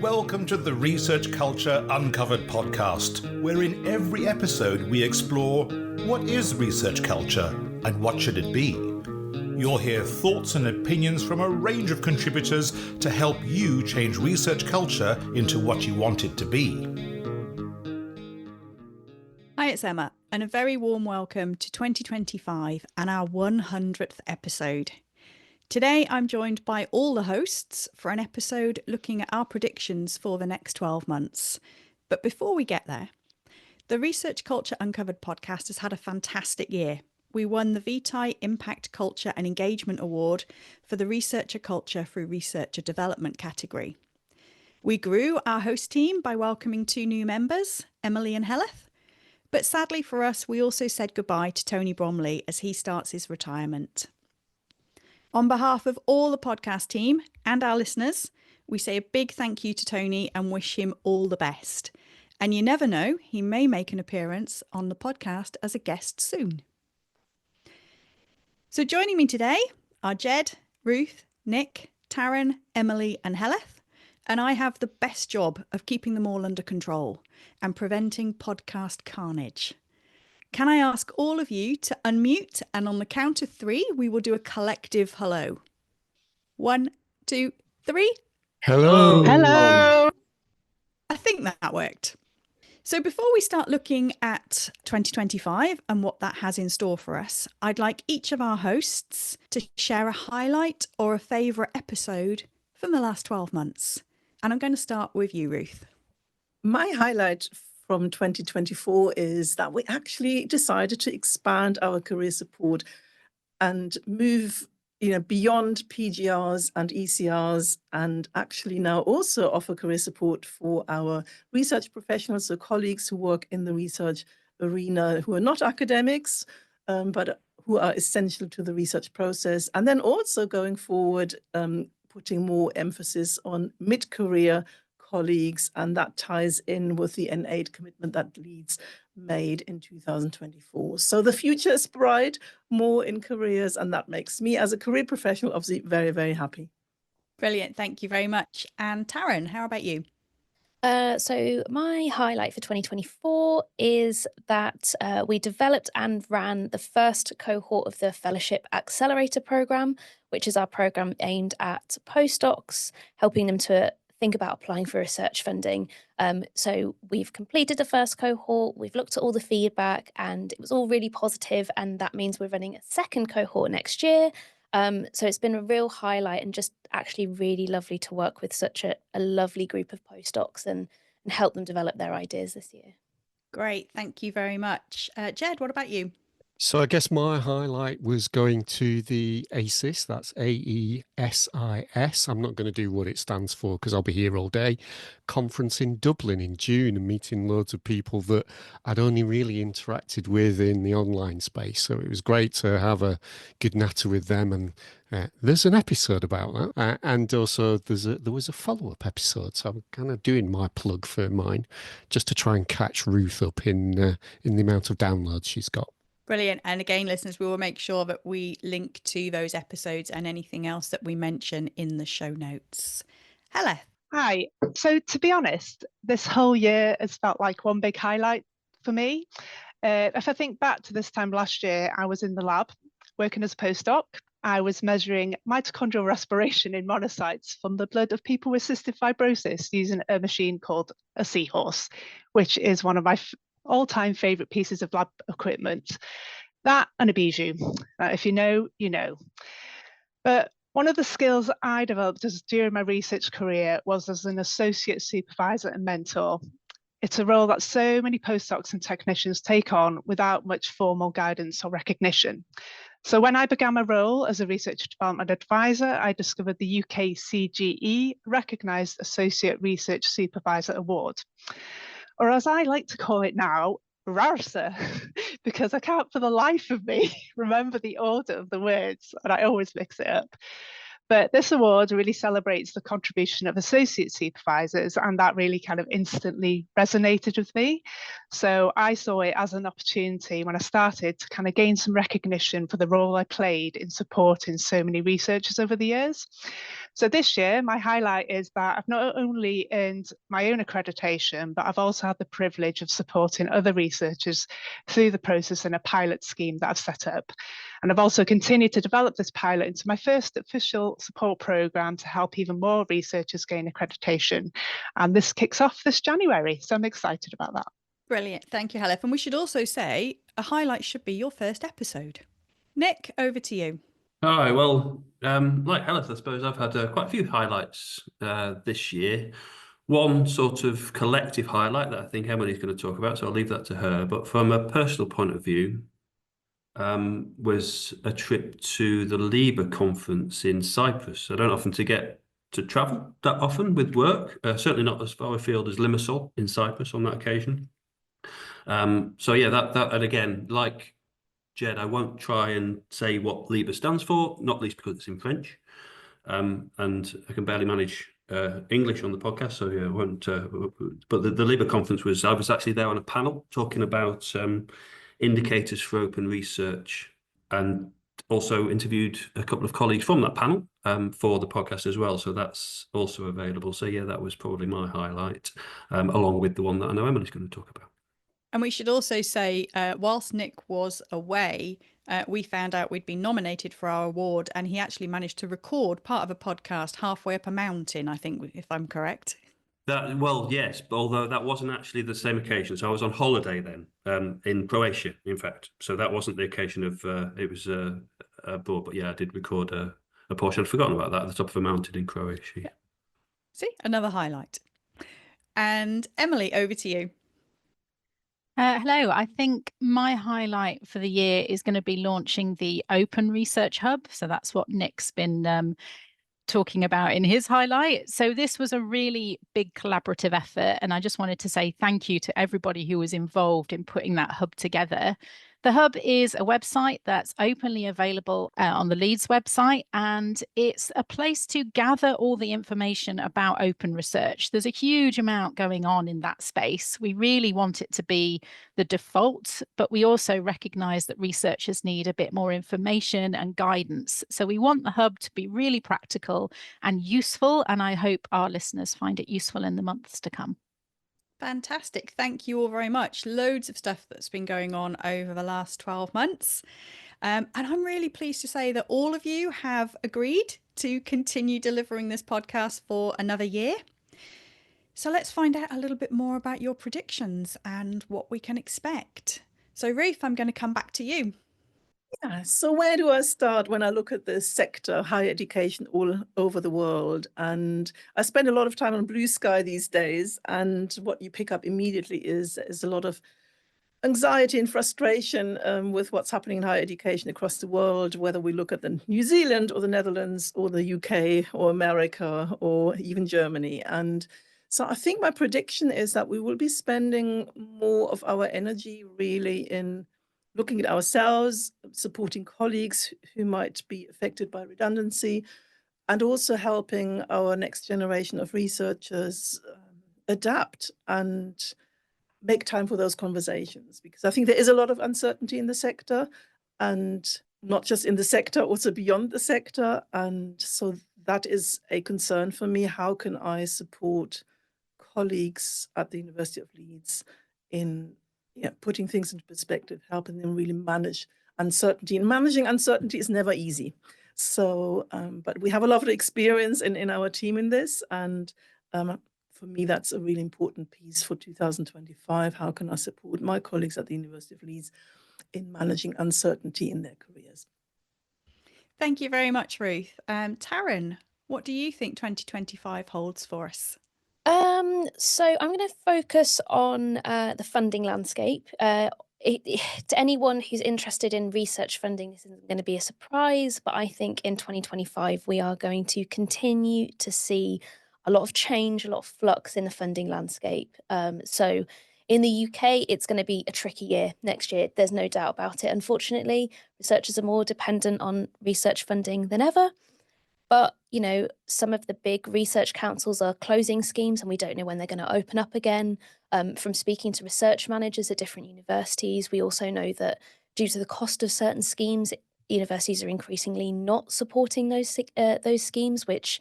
Welcome to the Research Culture Uncovered podcast, where in every episode we explore what is research culture and what should it be. You'll hear thoughts and opinions from a range of contributors to help you change research culture into what you want it to be. Hi, it's Emma, and a very warm welcome to 2025 and our 100th episode. Today, I'm joined by all the hosts for an episode looking at our predictions for the next 12 months. But before we get there, the Research Culture Uncovered podcast has had a fantastic year. We won the Vitae Impact Culture and Engagement Award for the Researcher Culture through Researcher Development category. We grew our host team by welcoming two new members, Emily and Heleth. But sadly for us, we also said goodbye to Tony Bromley as he starts his retirement. On behalf of all the podcast team and our listeners, we say a big thank you to Tony and wish him all the best. And you never know, he may make an appearance on the podcast as a guest soon. So joining me today are Jed, Ruth, Nick, Taryn, Emily and Heleth. And I have the best job of keeping them all under control and preventing podcast carnage. Can I ask all of you to unmute, and on the count of three, we will do a collective hello. 1, 2, 3. Hello. Hello. I think that worked. So before we start looking at 2025 and what that has in store for us, I'd like each of our hosts to share a highlight or a favourite episode from the last 12 months. And I'm going to start with you, Ruth. My highlight from 2024 is that we actually decided to expand our career support and move beyond PGRs and ECRs, and actually now also offer career support for our research professionals, so colleagues who work in the research arena who are not academics, but who are essential to the research process. And then also going forward, putting more emphasis on mid-career colleagues, and that ties in with the N8 commitment that Leeds made in 2024. So the future is bright, more in careers, and that makes me as a career professional obviously very, very happy. Brilliant. Thank you very much. And Taryn, how about you? So my highlight for 2024 is that we developed and ran the first cohort of the Fellowship Accelerator Programme, which is our programme aimed at postdocs, helping them to think about applying for research funding. So we've completed the first cohort, we've looked at all the feedback, and it was all really positive, and that means we're running a second cohort next year. So it's been a real highlight and just actually really lovely to work with such a lovely group of postdocs and help them develop their ideas this year. Great. Thank you very much. Jed, what about you? So I guess my highlight was going to the ASIS, that's AESIS. I'm not going to do what it stands for because I'll be here all day. Conference in Dublin in June, and meeting loads of people that I'd only really interacted with in the online space. So it was great to have a good natter with them. And there's an episode about that. And also there was a follow-up episode. So I'm kind of doing my plug for mine just to try and catch Ruth up in the amount of downloads she's got. Brilliant. And again, listeners, we will make sure that we link to those episodes and anything else that we mention in the show notes. Heleth. Hi. So to be honest, this whole year has felt like one big highlight for me. If I think back to this time last year, I was in the lab working as a postdoc. I was measuring mitochondrial respiration in monocytes from the blood of people with cystic fibrosis using a machine called a seahorse, which is one of my all-time favourite pieces of lab equipment. That and a bijou. If you know, you know. But one of the skills I developed during my research career was as an associate supervisor and mentor. It's a role that so many postdocs and technicians take on without much formal guidance or recognition. So when I began my role as a research development advisor, I discovered the UKCGE Recognised Associate Research Supervisor Award, or as I like to call it now, RARSA, because I can't for the life of me remember the order of the words, and I always mix it up. But this award really celebrates the contribution of associate supervisors, and that really kind of instantly resonated with me. So I saw it as an opportunity when I started to kind of gain some recognition for the role I played in supporting so many researchers over the years. So this year, my highlight is that I've not only earned my own accreditation, but I've also had the privilege of supporting other researchers through the process in a pilot scheme that I've set up. And I've also continued to develop this pilot into my first official support programme to help even more researchers gain accreditation. And this kicks off this January, so I'm excited about that. Brilliant. Thank you, Halef. And we should also say a highlight should be your first episode. Nick, over to you. Hi, well, like Helen, I suppose I've had quite a few highlights this year. One sort of collective highlight that I think Emily's going to talk about, so I'll leave that to her. But from a personal point of view, was a trip to the LIBA conference in Cyprus. I don't often get to travel that often with work, certainly not as far afield as Limassol in Cyprus on that occasion. So yeah, that and again, like Jed, I won't try and say what LIBA stands for, not least because it's in French, and I can barely manage English on the podcast, so yeah, I won't. But the LIBA conference I was actually there on a panel talking about indicators for open research, and also interviewed a couple of colleagues from that panel for the podcast as well. So that's also available. So yeah, that was probably my highlight, along with the one that I know Emily's going to talk about. And we should also say, whilst Nick was away, we found out we'd been nominated for our award, and he actually managed to record part of a podcast halfway up a mountain, I think, if I'm correct. Well, yes, although that wasn't actually the same occasion. So I was on holiday then, in Croatia, in fact. So that wasn't the occasion of, it was abroad, but yeah, I did record a portion. I'd forgotten about that, at the top of a mountain in Croatia. Yeah. See, another highlight. And Emily, over to you. Hello, I think my highlight for the year is going to be launching the Open Research Hub. So that's what Nick's been talking about in his highlight. So this was a really big collaborative effort, and I just wanted to say thank you to everybody who was involved in putting that hub together. The hub is a website that's openly available on the Leeds website, and it's a place to gather all the information about open research. There's a huge amount going on in that space. We really want it to be the default, but we also recognize that researchers need a bit more information and guidance. So we want the hub to be really practical and useful, and I hope our listeners find it useful in the months to come. Fantastic. Thank you all very much. Loads of stuff that's been going on over the last 12 months. And I'm really pleased to say that all of you have agreed to continue delivering this podcast for another year. So let's find out a little bit more about your predictions and what we can expect. So Ruth, I'm going to come back to you. Yeah, so where do I start when I look at the sector, higher education all over the world? And I spend a lot of time on Blue Sky these days, and what you pick up immediately is a lot of anxiety and frustration with what's happening in higher education across the world, whether we look at the New Zealand or the Netherlands or the UK or America or even Germany. And so I think my prediction is that we will be spending more of our energy really in looking at ourselves, supporting colleagues who might be affected by redundancy, and also helping our next generation of researchers adapt and make time for those conversations. Because I think there is a lot of uncertainty in the sector, and not just in the sector, also beyond the sector. And so that is a concern for me. How can I support colleagues at the University of Leeds in putting things into perspective, helping them really manage uncertainty. And managing uncertainty is never easy. So, but we have a lot of experience in our team in this. And for me, that's a really important piece for 2025. How can I support my colleagues at the University of Leeds in managing uncertainty in their careers? Thank you very much, Ruth. Taryn, what do you think 2025 holds for us? So I'm going to focus on the funding landscape. To anyone who's interested in research funding, this isn't going to be a surprise, but I think in 2025 we are going to continue to see a lot of change, a lot of flux in the funding landscape. So in the UK, it's going to be a tricky year next year. There's no doubt about it. Unfortunately, researchers are more dependent on research funding than ever. But, some of the big research councils are closing schemes and we don't know when they're going to open up again. From speaking to research managers at different universities, we also know that due to the cost of certain schemes, universities are increasingly not supporting those schemes, which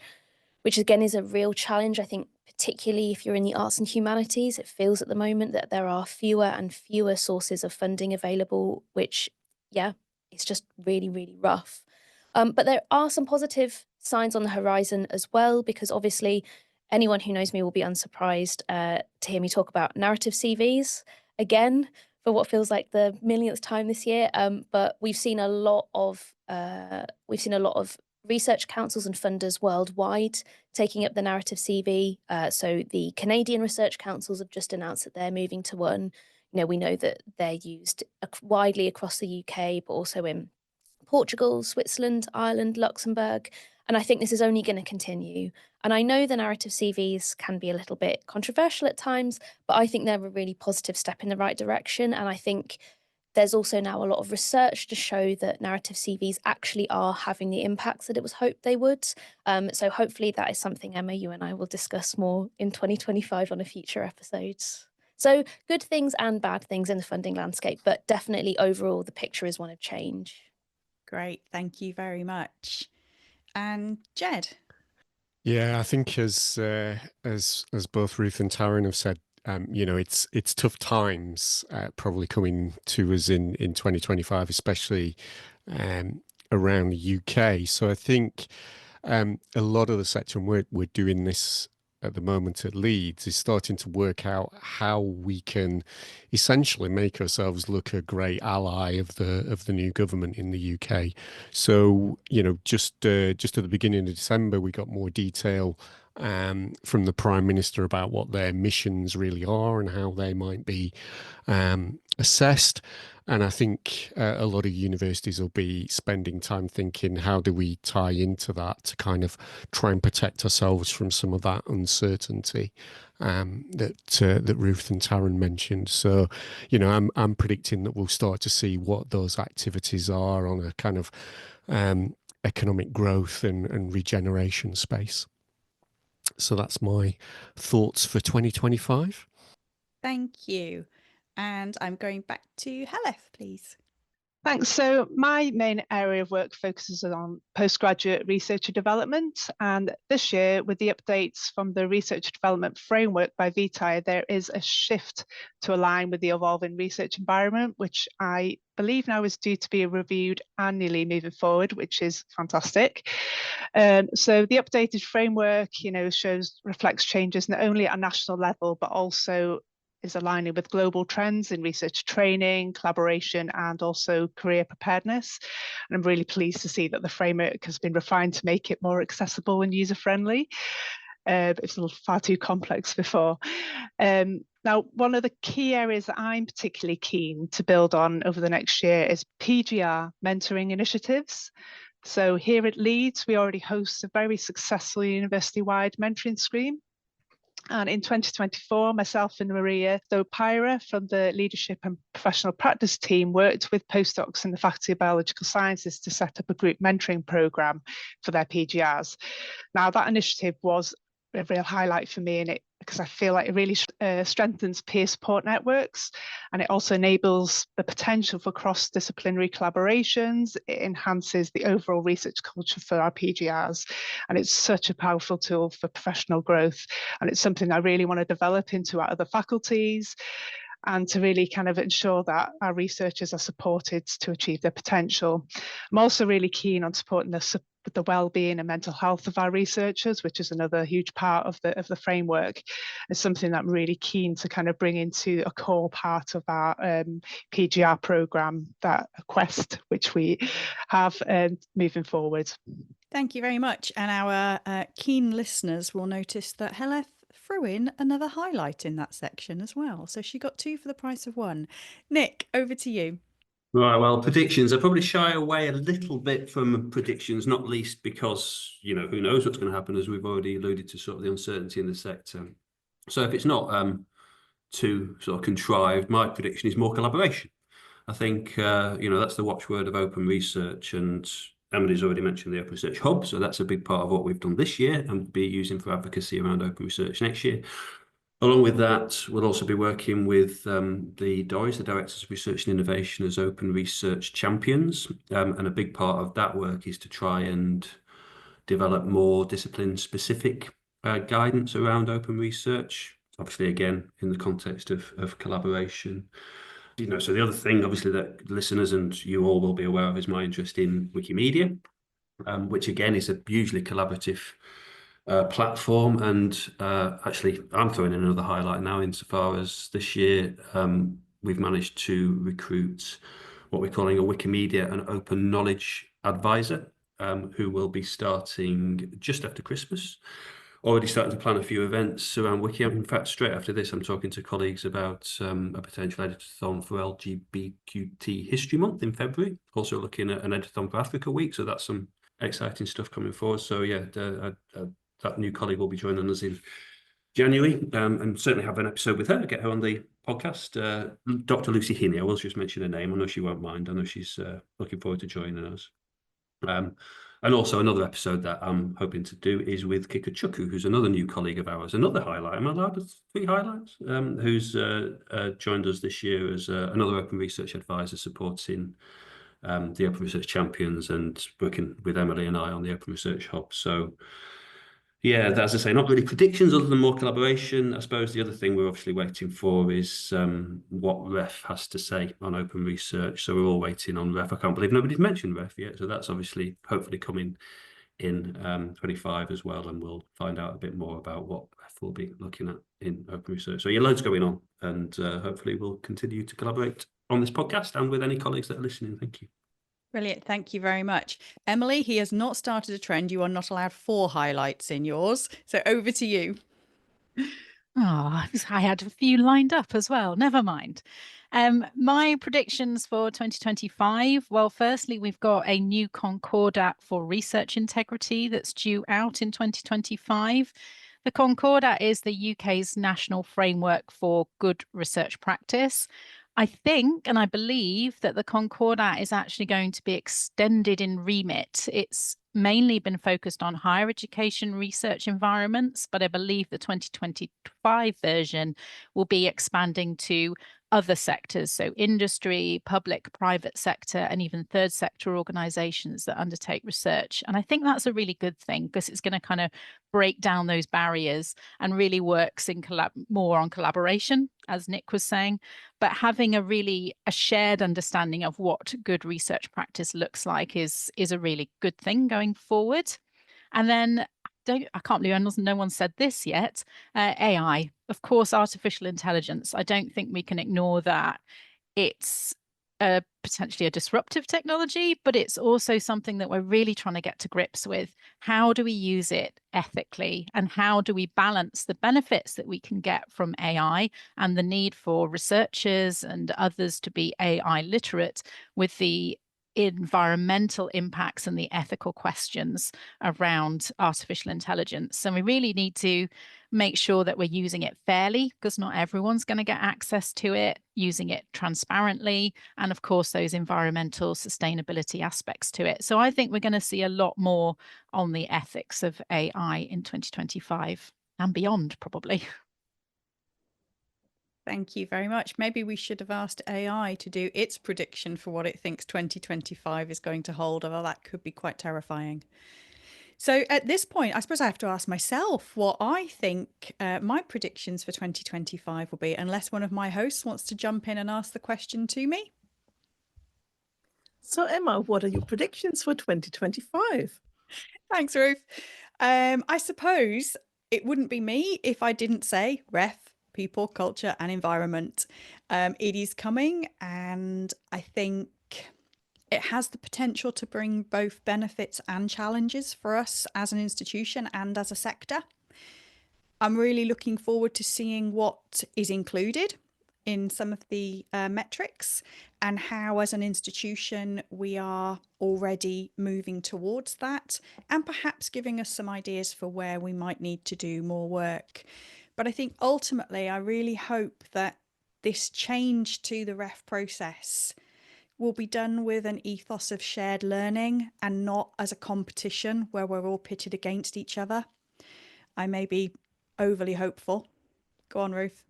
which again is a real challenge. I think particularly if you're in the arts and humanities, it feels at the moment that there are fewer and fewer sources of funding available, which, yeah, it's just really, really rough. But there are some positive signs on the horizon as well, because obviously anyone who knows me will be unsurprised to hear me talk about narrative CVs again for what feels like the millionth time this year. But we've seen a lot of research councils and funders worldwide taking up the narrative CV. So the Canadian research councils have just announced that they're moving to one. We know that they're used widely across the UK, but also in Portugal, Switzerland, Ireland, Luxembourg. And I think this is only going to continue. And I know the narrative CVs can be a little bit controversial at times, but I think they're a really positive step in the right direction. And I think there's also now a lot of research to show that narrative CVs actually are having the impacts that it was hoped they would. So hopefully that is something, Emma, you and I will discuss more in 2025 on a future episode. So good things and bad things in the funding landscape, but definitely overall the picture is one of change. Great, thank you very much. And Jed? Yeah, I think as both Ruth and Taryn have said, it's tough times probably coming to us in 2025, especially around the UK. So I think a lot of the sector, and we're doing this at the moment at Leeds, is starting to work out how we can essentially make ourselves look a great ally of the new government in the UK. So just at the beginning of December, we got more detail from the Prime Minister about what their missions really are and how they might be assessed. And I think a lot of universities will be spending time thinking, how do we tie into that to kind of try and protect ourselves from some of that uncertainty that Ruth and Taryn mentioned. So, I'm predicting that we'll start to see what those activities are on a kind of economic growth and regeneration space. So that's my thoughts for 2025. Thank you. And I'm going back to Heleth, please. Thanks. So my main area of work focuses on postgraduate research and development. And this year, with the updates from the Research and Development Framework by Vitae, there is a shift to align with the evolving research environment, which I believe now is due to be reviewed annually moving forward, which is fantastic. So the updated framework, reflects changes not only at a national level, but also is aligning with global trends in research training, collaboration, and also career preparedness. And I'm really pleased to see that the framework has been refined to make it more accessible and user-friendly. But it's a little far too complex before. Now, one of the key areas that I'm particularly keen to build on over the next year is PGR mentoring initiatives. So here at Leeds, we already host a very successful university-wide mentoring scheme. And in 2024, myself and Maria Thopira from the Leadership and Professional Practice team worked with postdocs in the Faculty of Biological Sciences to set up a group mentoring programme for their PGRs. Now, that initiative was a real highlight for me, because I feel like it really strengthens peer support networks, and it also enables the potential for cross-disciplinary collaborations. It enhances the overall research culture for our PGRs, and it's such a powerful tool for professional growth, and it's something I really want to develop into our other faculties and to really kind of ensure that our researchers are supported to achieve their potential. I'm also really keen on supporting the well-being and mental health of our researchers, which is another huge part of the framework. It's something that I'm really keen to kind of bring into a core part of our PGR programme, that Quest, which we have moving forward. Thank you very much. And our keen listeners will notice that Heleth threw in another highlight in that section as well. So she got 2 for the price of 1. Nick, over to you. Right, well, predictions. I probably shy away a little bit from predictions, not least because, who knows what's going to happen, as we've already alluded to, sort of the uncertainty in the sector. So if it's not too sort of contrived, my prediction is more collaboration. I think, that's the watchword of open research, and Emily's already mentioned the Open Research Hub, so that's a big part of what we've done this year and be using for advocacy around open research next year. Along with that, we'll also be working with the DOIs, the Directors of Research and Innovation, as open research champions. And a big part of that work is to try and develop more discipline-specific guidance around open research, obviously, again, in the context of collaboration. So the other thing, obviously, that listeners and you all will be aware of is my interest in Wikimedia, which, again, is a hugely collaborative platform. And actually, I'm throwing in another highlight now insofar as this year we've managed to recruit what we're calling a Wikimedia and Open Knowledge Advisor, who will be starting just after Christmas. Already starting to plan a few events around Wiki. In fact, straight after this, I'm talking to colleagues about a potential editathon for LGBTQT History Month in February. Also looking at an editathon for Africa Week. So that's some exciting stuff coming forward. So yeah, that new colleague will be joining us in January, and certainly have an episode with her, get her on the podcast. Dr. Lucy Hinney, I will just mention her name. I know she won't mind. I know she's looking forward to joining us. And also another episode that I'm hoping to do is with Kikuchuku, who's another new colleague of ours. Another highlight, am I allowed 3 highlights? Who's joined us this year as another open research advisor supporting the Open Research Champions and working with Emily and I on the Open Research Hub. So yeah, as I say, not really predictions other than more collaboration. I suppose the other thing we're obviously waiting for is what REF has to say on open research. So we're all waiting on REF. I can't believe nobody's mentioned REF yet. So that's obviously hopefully coming in 25 as well. And we'll find out a bit more about what REF will be looking at in open research. So yeah, loads going on. And hopefully we'll continue to collaborate on this podcast and with any colleagues that are listening. Thank you. Brilliant. Thank you very much. Emily, he has not started a trend. You are not allowed 4 highlights in yours. So over to you. Oh, I had a few lined up as well. Never mind. My predictions for 2025. Well, firstly, we've got a new Concordat for research integrity that's due out in 2025. The Concordat is the UK's national framework for good research practice. I think and I believe that the Concordat is actually going to be extended in remit. It's mainly been focused on higher education research environments, but I believe the 2025 version will be expanding to other sectors, so industry, public, private sector, and even third sector organizations that undertake research. And I think that's a really good thing because it's going to kind of break down those barriers and really works in more on collaboration, as Nick was saying, but having a shared understanding of what good research practice looks like is a really good thing going forward. And then I can't believe no one said this yet. AI, of course, artificial intelligence. I don't think we can ignore that. It's potentially a disruptive technology, but it's also something that we're really trying to get to grips with. How do we use it ethically? And how do we balance the benefits that we can get from AI and the need for researchers and others to be AI literate with the environmental impacts and the ethical questions around artificial intelligence? And we really need to make sure that we're using it fairly because not everyone's going to get access to it, using it transparently, and of course those environmental sustainability aspects to it. So I think we're going to see a lot more on the ethics of AI in 2025 and beyond, probably. Thank you very much. Maybe we should have asked AI to do its prediction for what it thinks 2025 is going to hold, although that could be quite terrifying. So at this point, I suppose I have to ask myself what I think my predictions for 2025 will be, unless one of my hosts wants to jump in and ask the question to me. So Emma, what are your predictions for 2025? Thanks, Ruth. I suppose it wouldn't be me if I didn't say REF, people, culture and environment. It is coming, and I think it has the potential to bring both benefits and challenges for us as an institution and as a sector. I'm really looking forward to seeing what is included in some of the metrics and how as an institution we are already moving towards that, and perhaps giving us some ideas for where we might need to do more work. But I think ultimately I really hope that this change to the REF process will be done with an ethos of shared learning and not as a competition where we're all pitted against each other. I may be overly hopeful. Go on, Ruth.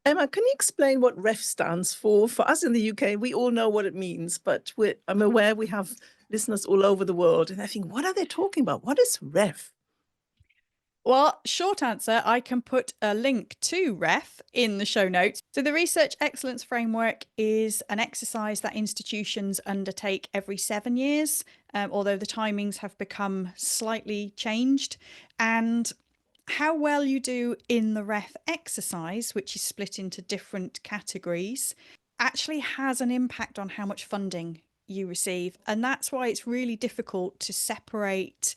Emma, can you explain what REF stands for? For us in the UK, we all know what it means, but I'm aware we have listeners all over the world, and I think, what are they talking about? What is REF? Well, short answer, I can put a link to REF in the show notes. So the Research Excellence Framework is an exercise that institutions undertake every 7 years, although the timings have become slightly changed. And how well you do in the REF exercise, which is split into different categories, actually has an impact on how much funding you receive. And that's why it's really difficult to separate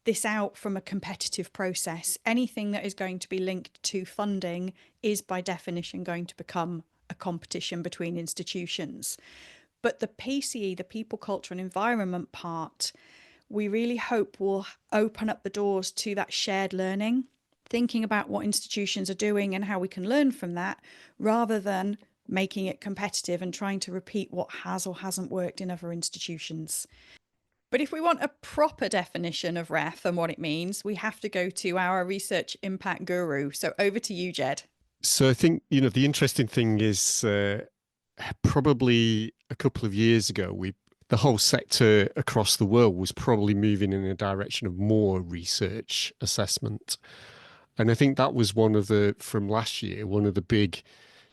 this out from a competitive process. Anything that is going to be linked to funding is by definition going to become a competition between institutions. But the PCE, the people, culture and environment part, we really hope will open up the doors to that shared learning, thinking about what institutions are doing and how we can learn from that, rather than making it competitive and trying to repeat what has or hasn't worked in other institutions. But if we want a proper definition of REF and what it means, we have to go to our research impact guru. So over to you, Jed. So I think, the interesting thing is probably a couple of years ago, the whole sector across the world was probably moving in a direction of more research assessment. And I think that was from last year, one of the big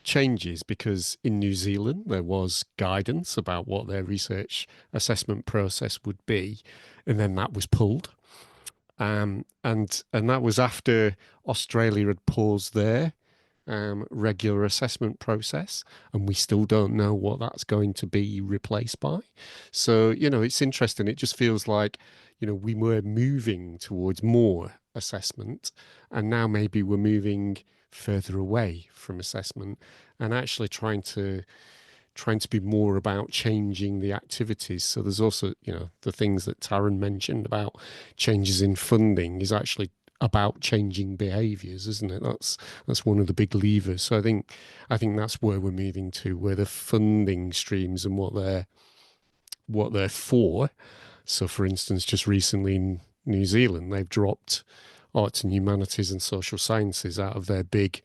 changes, because in New Zealand there was guidance about what their research assessment process would be, and then that was pulled, and that was after Australia had paused their regular assessment process, and we still don't know what that's going to be replaced by. So it's interesting. It just feels like we were moving towards more assessment, and now maybe we're moving further away from assessment and actually trying to be more about changing the activities. So there's also, the things that Taryn mentioned about changes in funding is actually about changing behaviours, isn't it? That's one of the big levers. So I think that's where we're moving to, where the funding streams and what they're for. So for instance, just recently in New Zealand, they've dropped arts and humanities and social sciences out of their big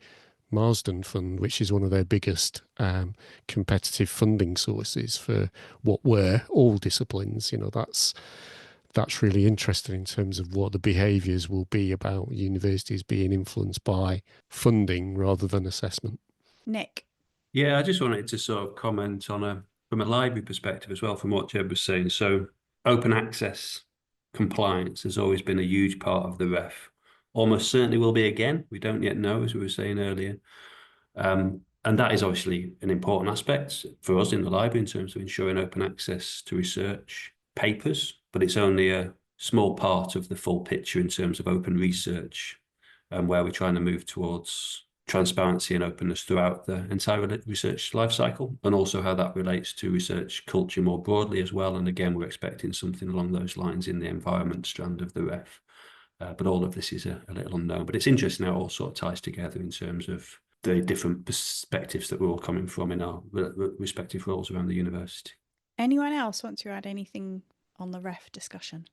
Marsden Fund, which is one of their biggest competitive funding sources for what were all disciplines. That's really interesting in terms of what the behaviours will be about universities being influenced by funding rather than assessment. Nick. Yeah, I just wanted to sort of comment on from a library perspective as well, from what Jeb was saying. So open access compliance has always been a huge part of the REF. Almost certainly will be again. We don't yet know, as we were saying earlier. And that is obviously an important aspect for us in the library in terms of ensuring open access to research papers, but it's only a small part of the full picture in terms of open research, and where we're trying to move towards transparency and openness throughout the entire research life cycle, and also how that relates to research culture more broadly as well. And again, we're expecting something along those lines in the environment strand of the REF. But all of this is a little unknown. But it's interesting how it all sort of ties together in terms of the different perspectives that we're all coming from in our respective roles around the university. Anyone else want to add anything on the REF discussion?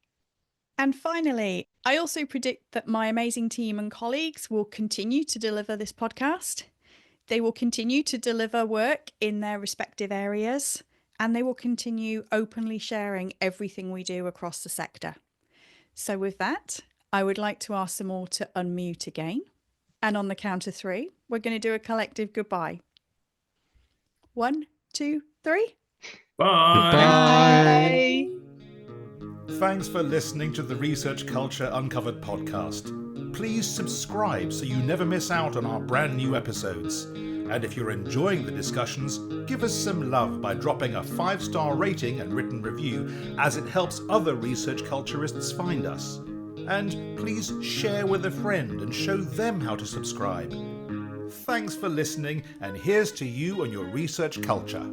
And finally, I also predict that my amazing team and colleagues will continue to deliver this podcast. They will continue to deliver work in their respective areas, and they will continue openly sharing everything we do across the sector. So with that, I would like to ask them all to unmute again. And on the count of 3, we're going to do a collective goodbye. 1, 2, 3. Bye. Bye. Thanks for listening to the Research Culture Uncovered podcast. Please subscribe so you never miss out on our brand new episodes. And if you're enjoying the discussions, give us some love by dropping a 5-star rating and written review, as it helps other research culturists find us. And please share with a friend and show them how to subscribe. Thanks for listening, and here's to you and your research culture.